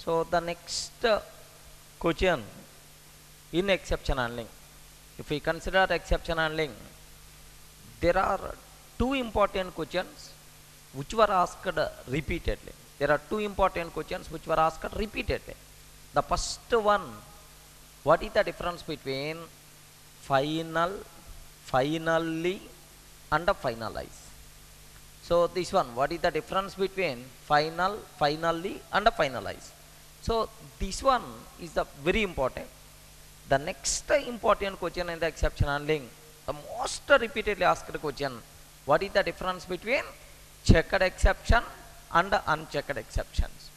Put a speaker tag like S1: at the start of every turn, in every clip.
S1: So the next question in exception handling, if we consider exception handling, there are two important questions which were asked repeatedly. There are two important questions which were asked repeatedly. The first one, what is the difference between final, finally and finalize? So this one, what is the difference between final, finally and finalize? So this one is the very important. The next important question in the exception handling, the most repeatedly asked question, what is the difference between checked exception and unchecked exceptions?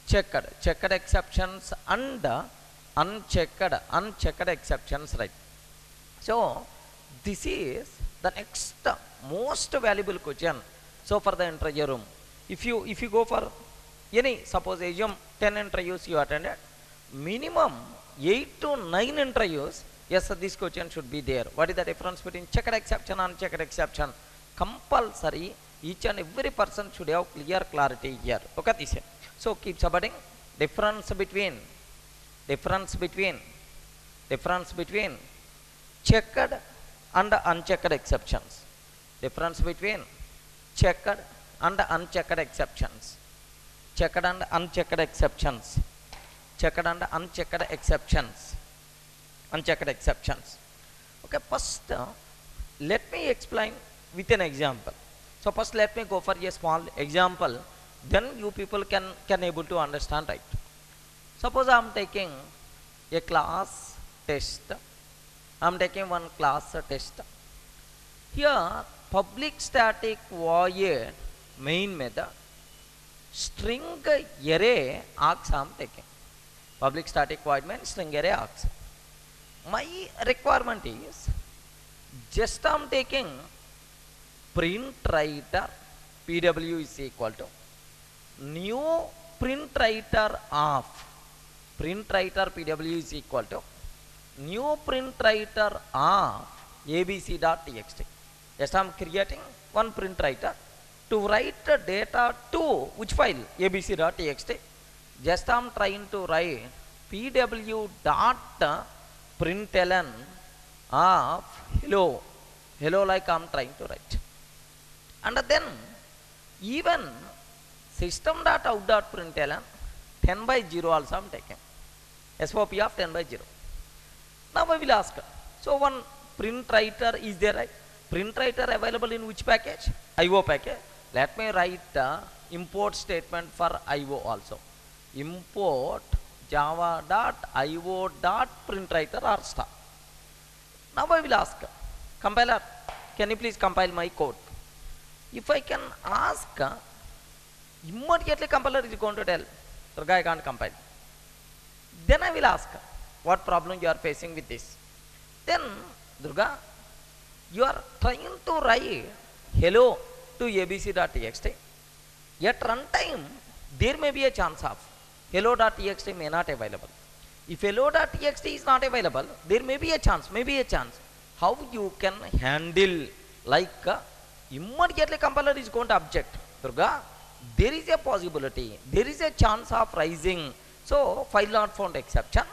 S1: Checked exceptions and unchecked exceptions, right? So this is the next most valuable question. So for the interview room, if you go for any, suppose assume 10 interviews you attended, minimum 8 to 9 interviews, yes, this question should be there. What is the difference between checked exception and unchecked exception? Compulsory, each and every person should have clear clarity here. Okay, this here. So keep submitting. Difference between checked and unchecked exceptions. Difference between checked and unchecked exceptions. Checked and unchecked exceptions. Checked and unchecked exceptions. Unchecked exceptions. Okay, first let me explain with an example. So first let me go for a small example, then you people can able to understand, right? Suppose I am taking a class test. I am taking one class test. Here public static void main method, string array args I am taking. Public static void main string array args. My requirement is just I am taking print writer PW is equal to new print writer of print writer PW is equal to new print writer of abc.txt. Yes, I am creating one print writer to write data to which file? abc.txt. Just I am trying to write pw dot println of hello like I am trying to write. And then even system.out.println 10/0 also I am taking. SOP of 10/0. Now I will ask, so one print writer is there, right? Print writer available in which package? IO package. Let me write the import statement for IO also. Import java.io.printlwriter or star. Now I will ask, compiler, can you please compile my code? If I can ask, immediately compiler is going to tell, Durga, I can't compile. Then I will ask, what problem you are facing with this? Then, Durga, you are trying to write hello to abc.txt. At runtime, there may be a chance of hello.txt may not available. If hello.txt is not available, there may be a chance. How you can handle, like immediately compiler is going to object. Durga, there is a possibility, there is a chance of rising, so file not found exception,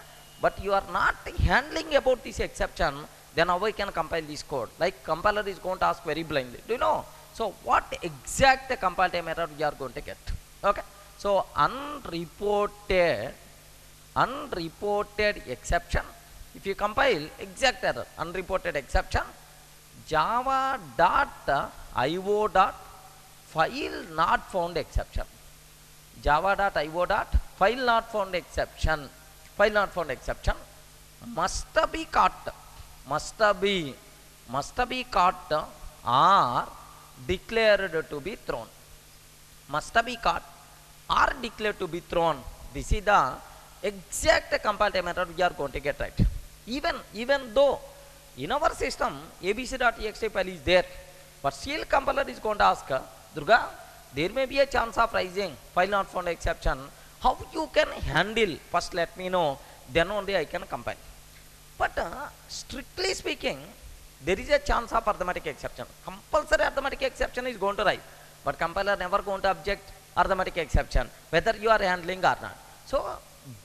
S1: but you are not handling about this exception, then how I can compile this code? Like compiler is going to ask very blindly. Do you know? So what exact compile time error we are going to get? Okay. So unreported exception. If you compile exact error, unreported exception, java.io.file not found exception. Java.io.file not found exception. File not found exception must be caught. Must be caught or declared to be thrown. Must be caught or declared to be thrown. This is the exact compile time error we are going to get, right? Even though in our system abc.txt file is there, but still compiler is going to ask, Durga, there may be a chance of rising file not found exception. How you can handle? First let me know, then only I can compile. But strictly speaking, there is a chance of arithmetic exception. Compulsory arithmetic exception is going to rise, but compiler never going to object arithmetic exception, whether you are handling or not. So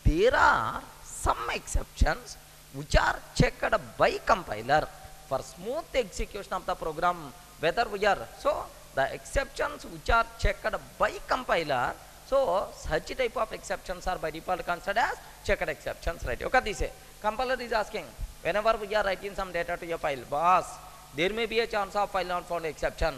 S1: there are some exceptions which are checked by compiler for smooth execution of the program, whether we are, so the exceptions which are checked by compiler, so such type of exceptions are by default considered as checked exceptions, right? Okay, this compiler is asking, whenever we are writing some data to your file, boss, there may be a chance of file not found exception.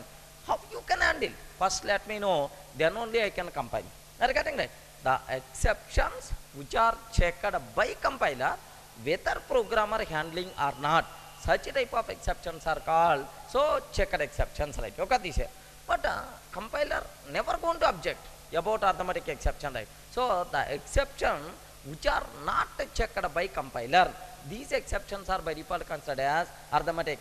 S1: How you can handle? First let me know, then only I can compile. Are you getting right? The exceptions which are checked by compiler, whether programmer handling or not, such type of exceptions are called, so checked exceptions, right? Okay, this but compiler never going to object about arithmetic exception, right? So the exception which are not checked by compiler, these exceptions are by default considered as arithmetic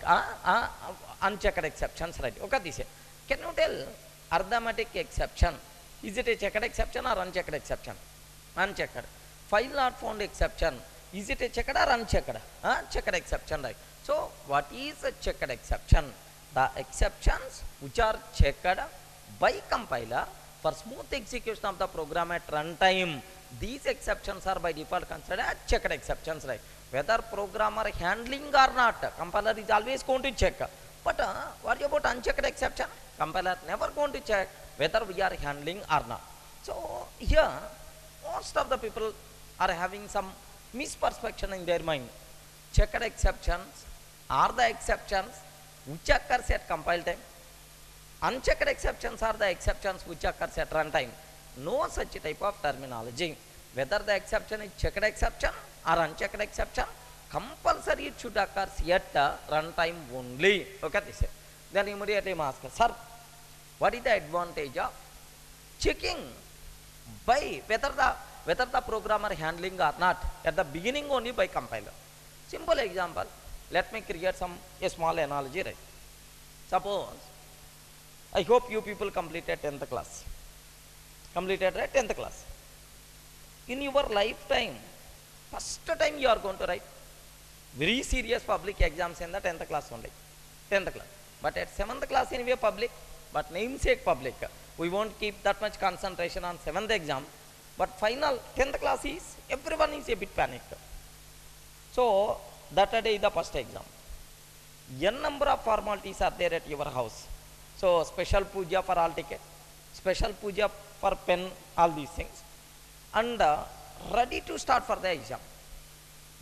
S1: unchecked exceptions, right? Okay, this can you tell arithmetic exception, is it a checked exception or unchecked exception? Unchecked. File not found exception, is it a checked or unchecked? Checked exception, right? So what is a checked exception? The exceptions which are checked by compiler for smooth execution of the program at runtime, these exceptions are by default considered as checked exceptions, right? Whether programmer handling or not, compiler is always going to check. But what about unchecked exception? Compiler never going to check whether we are handling or not. So here most of the people are having some misperception in their mind. Checked exceptions are the exceptions which occurs at compile time. Unchecked exceptions are the exceptions which occurs at runtime. No such type of terminology. Whether the exception is checked exception or unchecked exception, compulsory it should occur at runtime only. Okay, this. Then immediately ask, sir, what is the advantage of checking by whether the programmer handling or not at the beginning only by compiler? Simple example. Let me create a small analogy, right? Suppose, I hope you people completed 10th class. Completed, right? 10th class. In your lifetime, first time you are going to write very serious public exams in the 10th class only. 10th class. But at 7th class anyway public, but namesake public. We won't keep that much concentration on 7th exam. But final 10th class is, everyone is a bit panicked. So that day is the first exam. N number of formalities are there at your house. So special puja for all ticket, special puja for pen, all these things. And ready to start for the exam.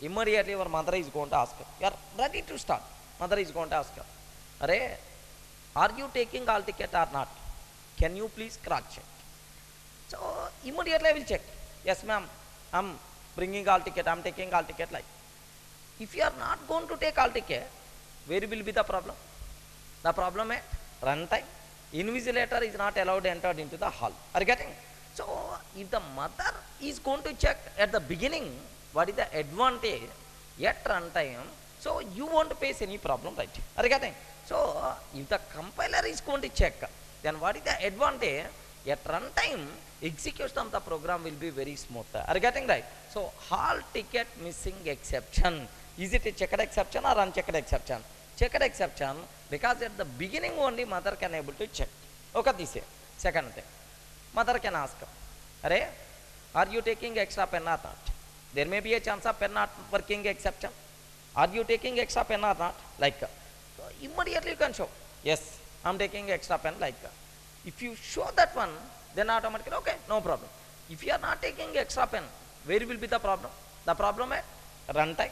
S1: Immediately your mother is going to ask her, you are ready to start. Mother is going to ask her, Arey, are you taking all ticket or not? Can you please cross check? So immediately I will check. Yes ma'am, I am bringing all ticket, I am taking all ticket, like. If you are not going to take all ticket, where will be the problem? The problem at runtime. Invigilator is not allowed entered into the hall. Are you getting? So if the mother is going to check at the beginning, what is the advantage at runtime? So you won't face any problem, right? Are you getting? So if the compiler is going to check, then what is the advantage? At runtime, execution of the program will be very smooth. Are you getting right? So hall ticket missing exception. Is it a checked exception or unchecked exception? Checked exception, because at the beginning only mother can able to check. Okay, this is second thing. Mother can ask, Arey, are you taking extra pen or not? There may be a chance of pen not working exception. Are you taking extra pen or not? Like, so immediately you can show, yes, I am taking extra pen, like. If you show that one, then automatically, okay, no problem. If you are not taking extra pen, where will be the problem? The problem at runtime.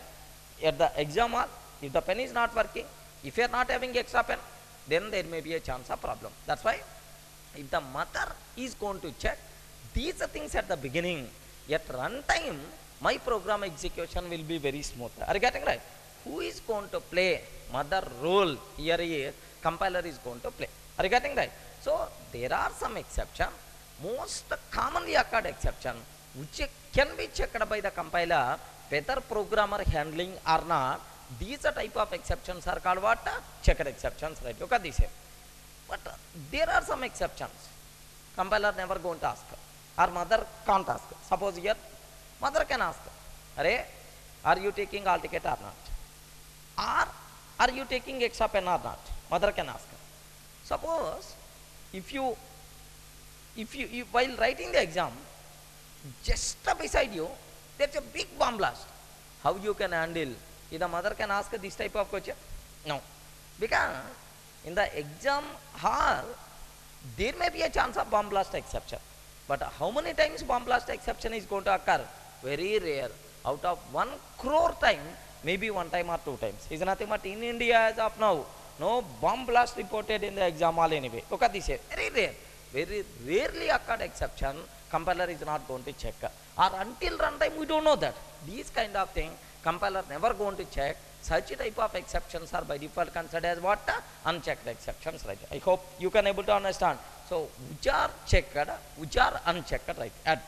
S1: At the exam hall, if the pen is not working, if you are not having extra pen, then there may be a chance of problem. That's why if the mother is going to check these things at the beginning, at runtime, my program execution will be very smooth. Are you getting right? Who is going to play mother role? Here is compiler is going to play. Are you getting right? So there are some exceptions. Most commonly occurred exception which can be checked by the compiler whether programmer handling or not. These type of exceptions are called what? Checked exceptions, right? Look at this here. But there are some exceptions. Compiler never going to ask. Or mother can't ask. Suppose here, mother can ask, Arey, are you taking all ticket or not? Or are you taking extra pen or not? Mother can ask. Suppose if you while writing the exam, just beside you, there's a big bomb blast. How you can handle? If the mother can ask this type of question? No. Because in the exam hall, there may be a chance of bomb blast exception. But how many times bomb blast exception is going to occur? Very rare. Out of 1 crore time, maybe 1 time or 2 times. Is nothing but in India as of now, no bomb blast reported in the exam hall anyway. Look at this here. Very rare. Very rarely occurred exception. Compiler is not going to check. Or until runtime, we don't know that. These kind of thing, compiler never going to check. Such type of exceptions are by default considered as what? Unchecked exceptions, right? I hope you can able to understand. So, which are checked, which are unchecked, right?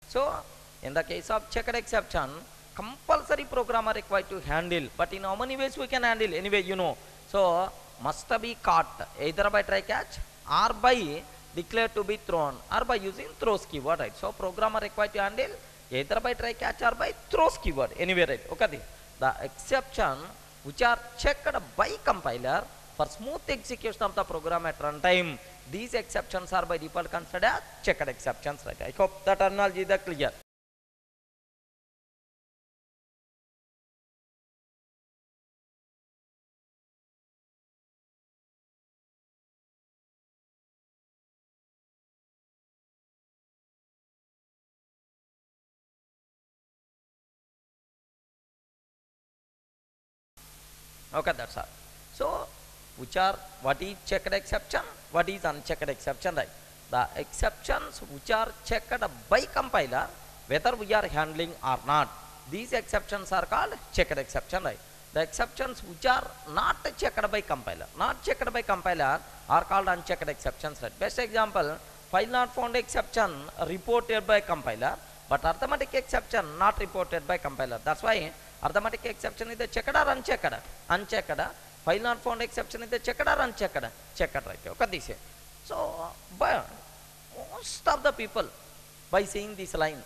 S1: So, in the case of checked exception, compulsory program are required to handle. But in how many ways we can handle? Anyway, you know. So, must be caught either by try catch or by declare to be thrown or by using throws keyword, right? So, program are required to handle either by try catch or by throws keyword. Anyway, right? Okay. The exception which are checked by compiler for smooth execution of the program at runtime, these exceptions are by default considered as checked exceptions, right? I hope that terminology is clear. Okay, that's all. So, what is checked exception, what is unchecked exception, right? The exceptions which are checked by compiler, whether we are handling or not, these exceptions are called checked exception, right? The exceptions which are not checked by compiler, are called unchecked exceptions, right? Best example, file not found exception reported by compiler, but arithmetic exception not reported by compiler. That's why arithmetic exception is the checked or unchecked? Unchecked. File not found exception is the checked or unchecked? Checked, right? Okay, this is. So, but most of the people, by seeing this line,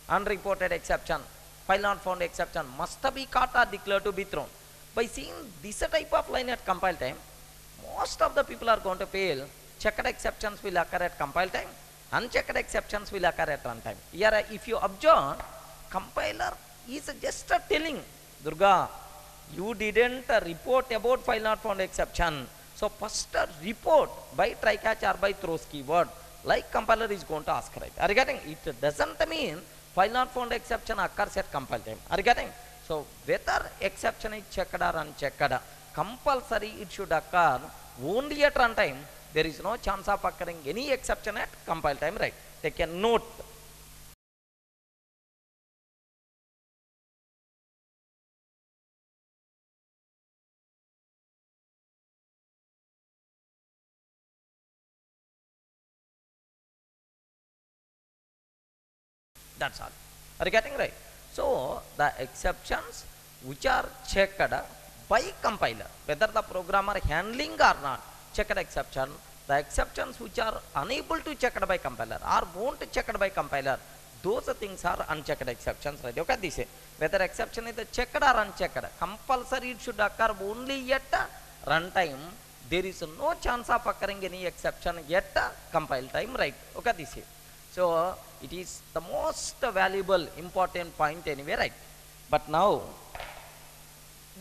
S1: unreported exception, file not found exception, must be caught or declared to be thrown. By seeing this type of line at compile time, most of the people are going to fail. Checked exceptions will occur at compile time, unchecked exceptions will occur at runtime. Here, if you observe, compiler is just telling, Durga, you didn't report about file not found exception. So, first report by try catch or by throws keyword, like compiler is going to ask, right? Are you getting? It doesn't mean file not found exception occurs at compile time. Are you getting? So, whether exception is checked or unchecked, compulsory it should occur only at runtime. There is no chance of occurring any exception at compile time, right? Take a note. That's all. Are you getting right? So, the exceptions which are checked by compiler, whether the programmer handling or not, checked exception, the exceptions which are unable to checked by compiler or won't checked by compiler, those things are unchecked exceptions, right? Okay, this is whether exception is checked or unchecked, compulsory it should occur only at runtime. There is no chance of occurring any exception yet compile time, right? Okay, this is. So, it is the most valuable, important point anyway, right? But now,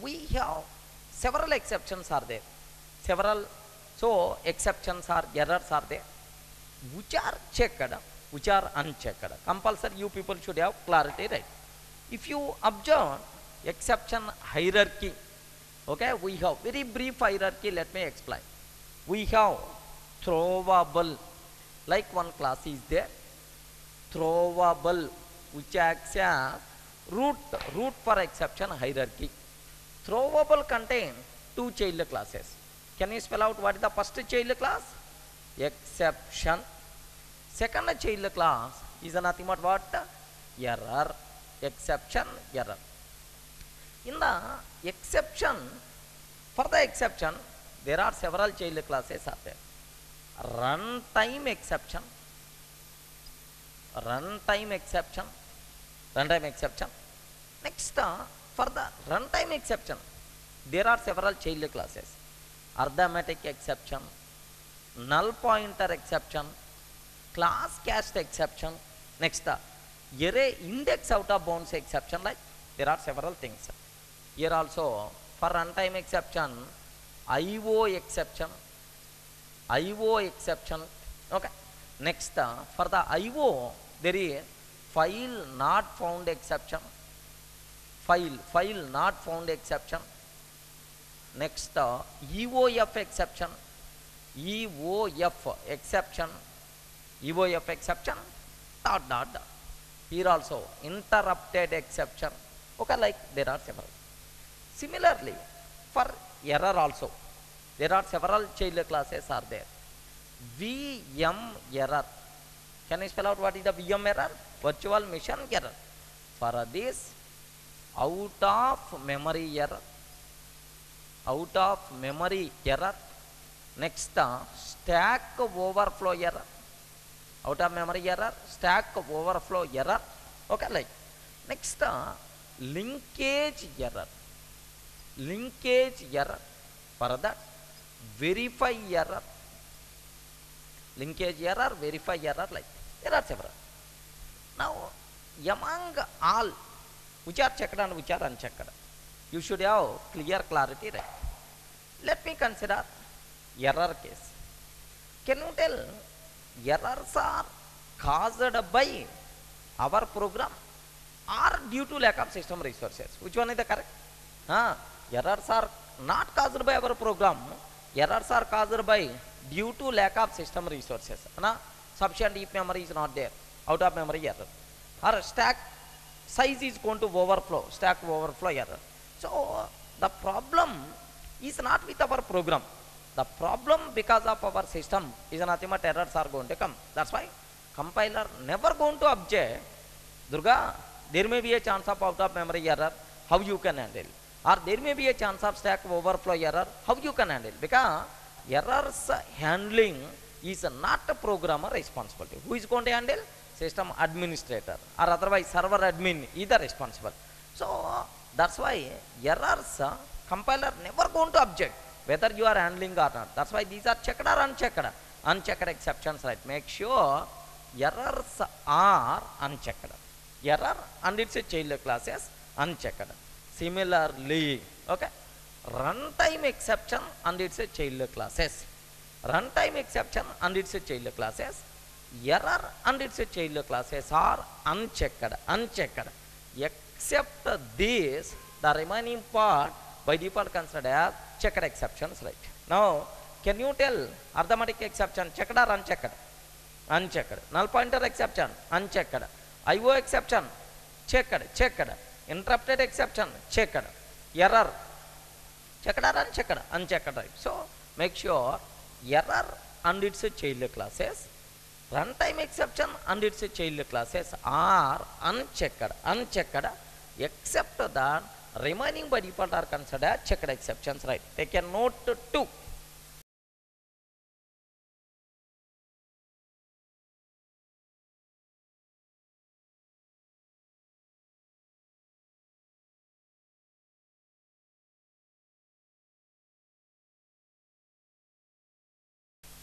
S1: we have several exceptions are there. So, exceptions or errors are there, which are checked, which are unchecked. Compulsory, you people should have clarity, right? If you observe exception hierarchy, okay, we have very brief hierarchy, let me explain. We have throwable, like one class is there, throwable, which acts as root for exception hierarchy. Throwable contain 2 child classes. Can you spell out what is the first child class? Exception. Second child class is nothing but what? Error. Exception, error. In the exception, for the exception, there are several child classes are there. Runtime exception, runtime exception, runtime exception. Next, for the runtime exception, there are several child classes. Arithmetic exception, null pointer exception, class cast exception. Next, array index out of bounds exception. Like there are several things. Here also for runtime exception, IO exception, IO exception. Okay. Next, for the IO, there is file not found exception. File not found exception. Next, EOF exception. EOF exception. EOF exception. Dot dot dot. Here also interrupted exception. Okay, like there are several. Similarly, for error also, there are several child classes are there. VM error. Can you spell out what is the VM error? Virtual machine error. For this, out of memory error. Out of memory error. Next, stack overflow error. Out of memory error, stack overflow error. Okay, like next, linkage error. Linkage error. For that, verify error. Linkage error, verify error, like there are several. Now, among all which are checked and which are unchecked, you should have clear clarity, right? Let me consider error case. Can you tell errors are caused by our program or due to lack of system resources? Which one is the correct? Errors are not caused by our program. Errors are caused by due to lack of system resources. Sufficient heap memory is not there. Out of memory error. Or stack size is going to overflow. Stack overflow error. So the problem is not with our program. The problem because of our system is nothing but errors are going to come. That's why compiler never going to object. Durga, there may be a chance of out of memory error. How you can handle? Or there may be a chance of stack overflow error. How you can handle? Because errors handling is not a programmer responsibility. Who is going to handle? System administrator or otherwise server admin is the responsible. So that's why errors compiler never going to object whether you are handling or not. That's why these are checked or unchecked. Unchecked exceptions, right? Make sure errors are unchecked. Error and its child classes unchecked. Similarly, okay, runtime exception and its child classes. Runtime exception and its child classes. Error and its child classes are unchecked. Unchecked. Except this, the remaining part by default considered as checked exceptions, right? Now, can you tell arithmetic exception checked or unchecked? Unchecked. Null pointer exception unchecked. IO exception checked. Checked. Interrupted exception checked. Error checked or unchecked? Unchecked, right? So make sure error and its child classes, runtime exception and its child classes are unchecked. Unchecked, except that remaining by default are considered checked exceptions, right? Take a note 2.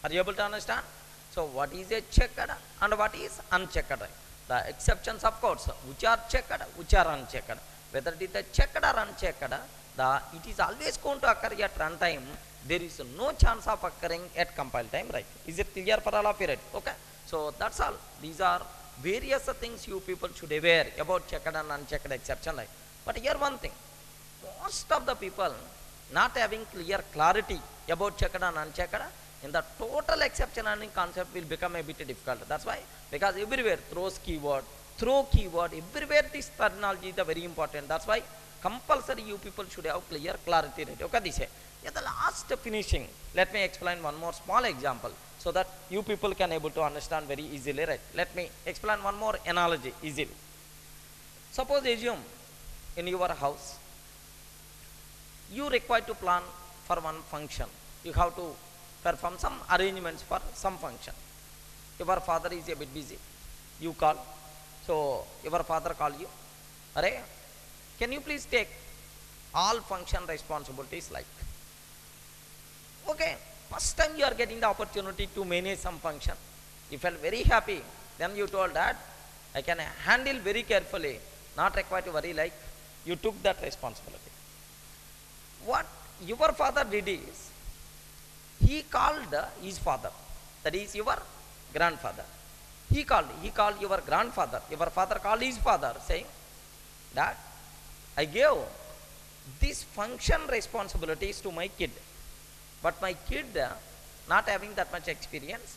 S1: Are you able to understand? So what is a checked and what is unchecked? The exceptions, of course, which are checked, which are unchecked. Whether it is checked or unchecked, it is always going to occur at runtime. There is no chance of occurring at compile time, right? Is it clear for all of you, right? Okay. So that's all. These are various things you people should aware about checked and unchecked exception, right? But here one thing, most of the people not having clear clarity about checked and unchecked, in the total exception handling concept will become a bit difficult. That's why, because everywhere throws keyword, throw keyword, everywhere this terminology is very important. That's why compulsory you people should have clear clarity, right? Okay, this is the last finishing. Let me explain one more small example so that you people can able to understand very easily, right? Let me explain one more analogy easily. Suppose assume in your house you require to plan for one function. You have to perform some arrangements for some function. Your father is a bit busy. You call. So your father call you. Arey, can you please take all function responsibilities like? Okay, first time you are getting the opportunity to manage some function. You felt very happy. Then you told that I can handle very carefully, not required to worry, like you took that responsibility. What your father did is, he called his father, that is your grandfather. He called your grandfather. Your father called his father saying that I gave these function responsibilities to my kid. But my kid not having that much experience,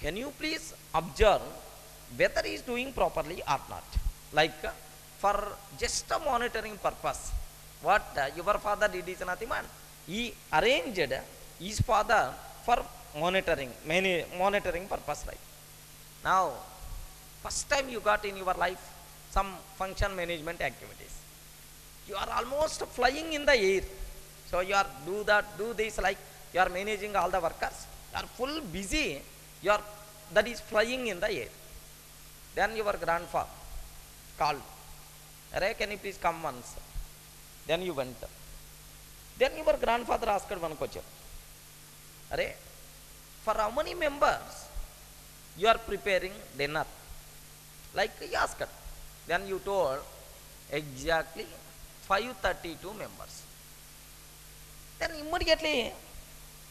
S1: can you please observe whether he is doing properly or not? Like for just a monitoring purpose, what your father did is nothing man. He arranged his father for monitoring purpose, right? Now, first time you got in your life some function management activities. You are almost flying in the air. So you are do this like you are managing all the workers. You are full busy. That is flying in the air. Then your grandfather called. Arey, can you please come once? Then you went. Then your grandfather asked one question. Arey, for how many members you are preparing dinner? Like he asked. Then you told exactly 532 members. Then immediately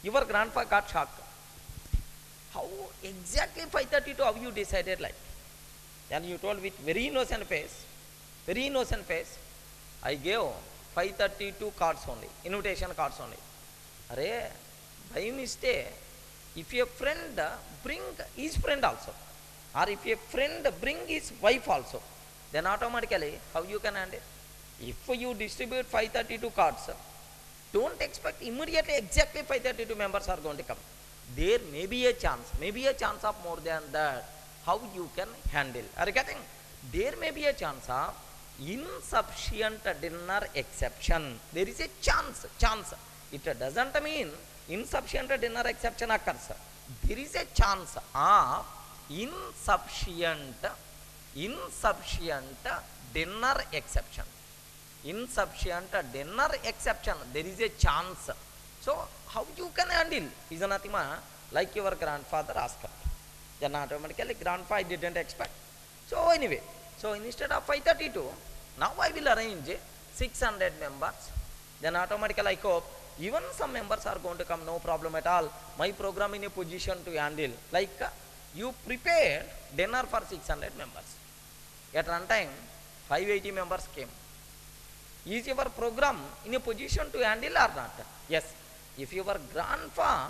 S1: your grandfather got shocked. How exactly 532 have you decided like? Then you told with very innocent face, I gave 532 cards only, invitation cards only. Arey, by mistake, if a friend bring his friend also, or if a friend bring his wife also, then automatically how you can handle? If you distribute 532 cards, don't expect immediately exactly 532 members are going to come. There may be a chance of more than that. How you can handle? Are you getting? There may be a chance of insufficient dinner exception. There is a chance. It doesn't mean insufficient dinner exception occurs. There is a chance of insufficient dinner exception. There is a chance. So how you can handle is nothing like your grandfather asked. Then automatically grandfather didn't expect. So anyway, so instead of 532, now I will arrange 600 members. Then automatically I hope even some members are going to come, no problem at all. My program in a position to handle. Like you prepared dinner for 600 members. At runtime, 580 members came. Is your program in a position to handle or not? Yes. If your grandpa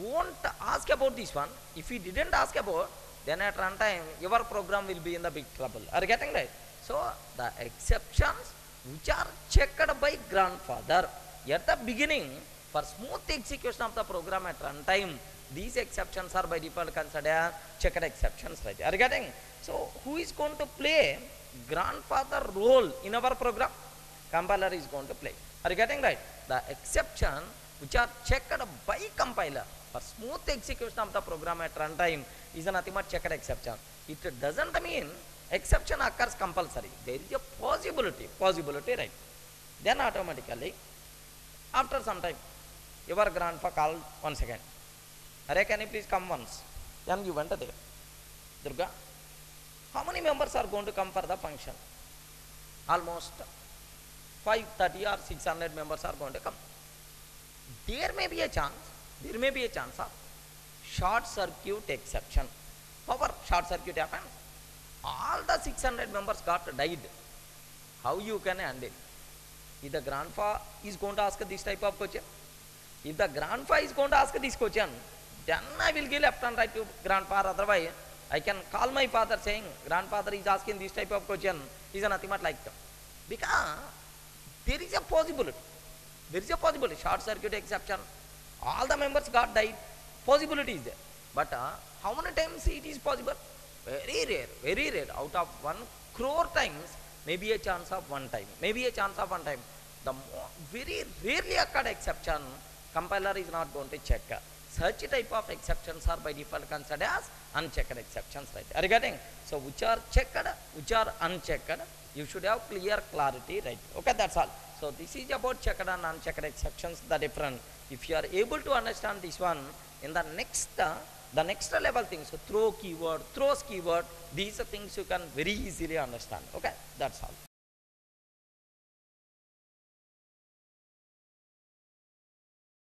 S1: won't ask about this one, if he didn't ask about, then at runtime your program will be in the big trouble. Are you getting right? So the exceptions which are checked by grandfather at the beginning for smooth execution of the program at runtime, these exceptions are by default considered checked exceptions, right? Are you getting? So who is going to play grandfather role in our program? Compiler is going to play. Are you getting right? The exception which are checked by compiler for smooth execution of the program at runtime is nothing but checked exception. It doesn't mean exception occurs compulsory. There is a possibility, right? Then automatically, after some time, your grandpa called once again. Arey, can you please come once? Then you went there. Durga, how many members are going to come for the function? Almost 530 or 600 members are going to come. There may be a chance of short circuit exception. Power short circuit happened. All the 600 members got died. How you can handle? If the grandpa is going to ask this type of question, if the grandpa is going to ask this question, then I will give left and right to grandpa. Otherwise, I can call my father saying, grandfather is asking this type of question. Is nothing but like that. Because there is a possibility. Short circuit exception. All the members got died. Possibility is there. But how many times it is possible? Very rare. Out of 1 crore times, maybe a chance of one time. The very rarely occurred exception Compiler is not going to check. Such type of exceptions are by default considered as unchecked exceptions, right? Are you getting? So which are checked, which are unchecked, you should have clear clarity, right? Okay, that's all. So this is about checked and unchecked exceptions, the difference. If you are able to understand this one, in the next level things, so throw keyword, throws keyword, these are things you can very easily understand. Okay, that's all.